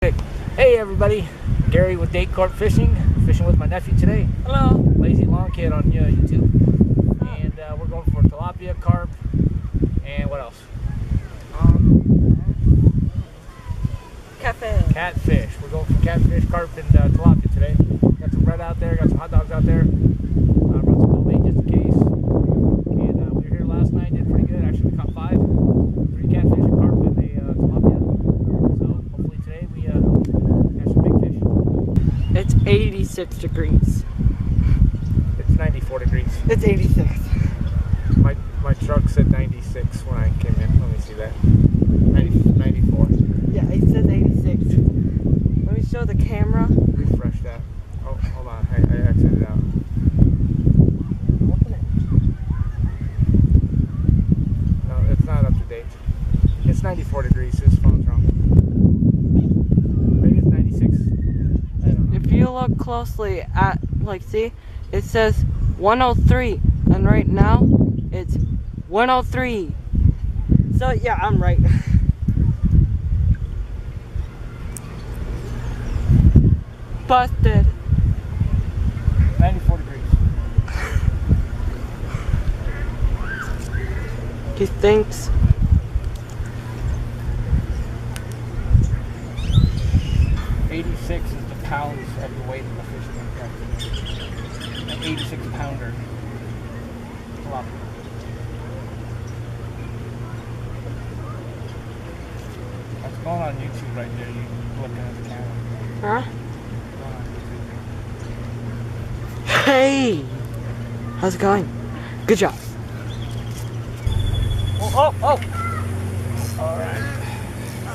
Hey everybody, Gary with Carp fishing with my nephew today. Hello. Lazy Long Kid on YouTube. And we're going for tilapia, carp, and what else? Catfish. Catfish. We're going for catfish, carp, and tilapia today. Got some bread out there, got some hot dogs out there. Brought some homemade just in case. And we were here last night, did pretty good. Actually, we caught 5. 3 catfish, a carp, and a tilapia. So hopefully today we have some big fish. It's 86 degrees. It's 94 degrees. It's 86. My truck said 96 when I came in. Let me see that. 94. Yeah, it says 86. Let me show the camera. Refresh that. Oh, hold on. I exited it out. Open it. No, it's not up to date. It's 94 degrees. This phone's wrong. Maybe it's 96. I don't know. If you look closely at, see, it says 103, and right now it's 103. So yeah, I'm right. Busted. 94 degrees. He thinks. $86 is the pounds of the weight of the fish in the An 86 pounder. Tilapia. That's going on YouTube right there. You looking at the camera. Huh? Hey! How's it going? Good job. Oh! Alright.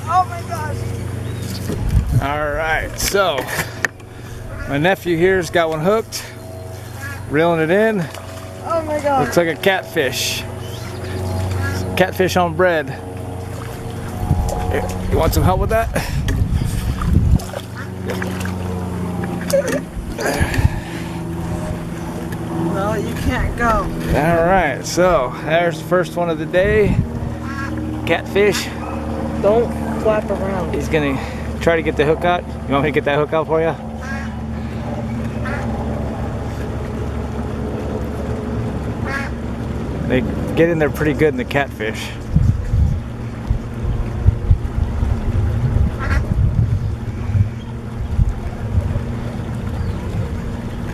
Oh my gosh! Alright, so my nephew here's got one hooked. Reeling it in. Oh my god. Looks like a catfish. Catfish on bread. Here, you want some help with that? Well, you can't go. Alright, so there's the first one of the day. Catfish. Don't flap around. He's gonna try to get the hook out. You want me to get that hook out for you? They get in there pretty good in the catfish.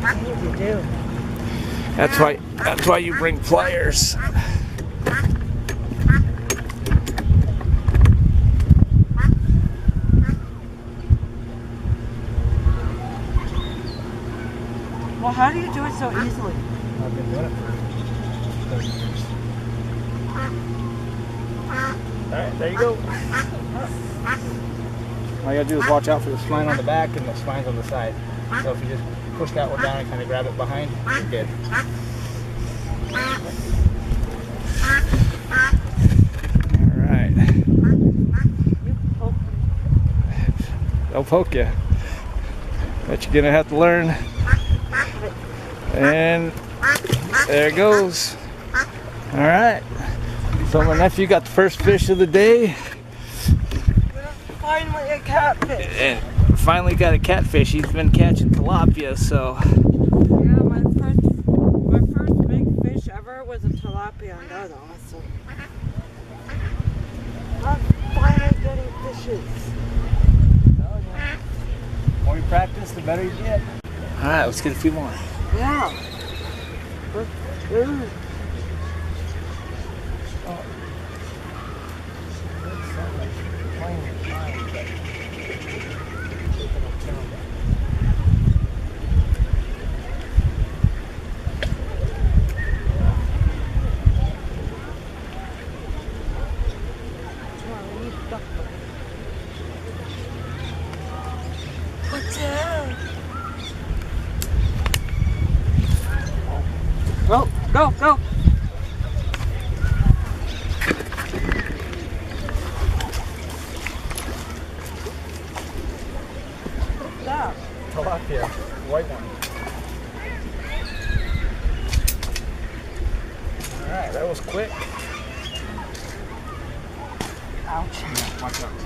What did you do? That's why you bring pliers. Well, how do you do it so easily? I've been doing it for 30 years. Alright, there you go. All you gotta do is watch out for the spine on the back and the spines on the side. So if you just push that one down and kind of grab it behind, you're good. Alright. They'll poke you. But you're gonna have to learn. And there it goes. Alright. So my nephew got the first fish of the day. Finally a catfish. And finally got a catfish. He's been catching tilapia, so. Yeah, my first big fish ever was a tilapia, and that was awesome. I'm finally getting fishes. The more you practice, the better you get. Alright, let's get a few more. Yeah. What's that? Go, go, go! Stop. Tilapia, white one. Alright, that was quick. Ouch. Watch out, too.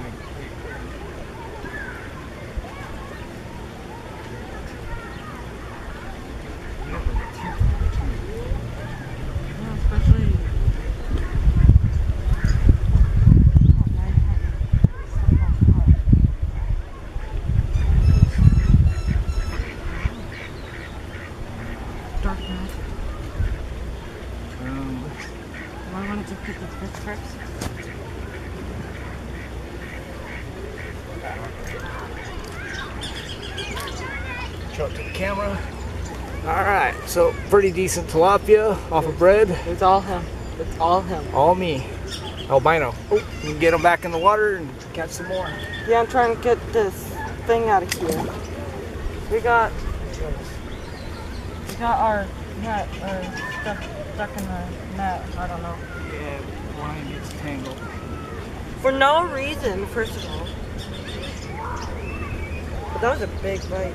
I want to just get the fish first. Show it to the camera. Alright, so pretty decent tilapia off of bread. It's all him. It's all him. All me. Albino. Oh, you can get them back in the water and catch some more. Yeah, I'm trying to get this thing out of here. We got our net stuck in the net. I don't know. Yeah, the line gets tangled. For no reason, first of all. But that was a big bite.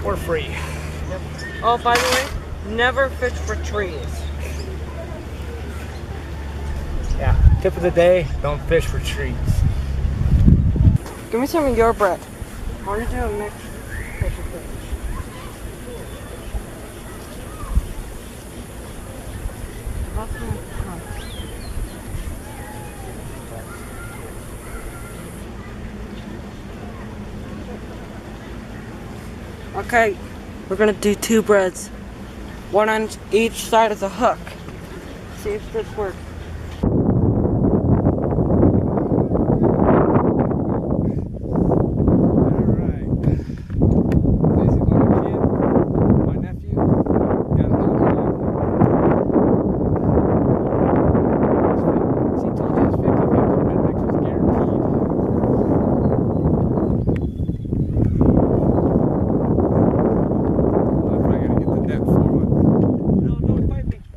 We're free. Yep. Oh, by the way, never fish for trees. Yeah, tip of the day, don't fish for trees. Give me some of your bread. How are you doing, Nick? Okay, we're gonna do 2 breads. One on each side of the hook. See if this works. Alright. Lazy little kid, my nephew, got another one. See, told you it's 50-50, red mix was guaranteed.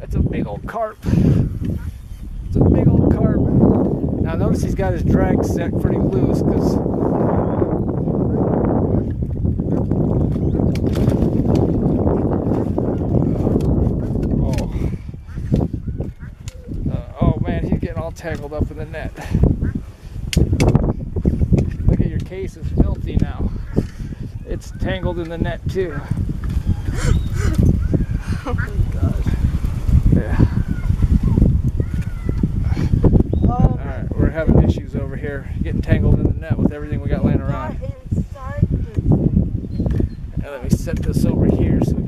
That's a big old carp. It's a big old carp. Now notice he's got his drag set pretty loose because oh man, he's getting all tangled up in the net. Look at your case, is filthy now. It's tangled in the net too. Oh my god. Yeah. Oh, Alright, we're having issues over here, getting tangled in the net with everything we got laying around. inside the... And let me set this over here so we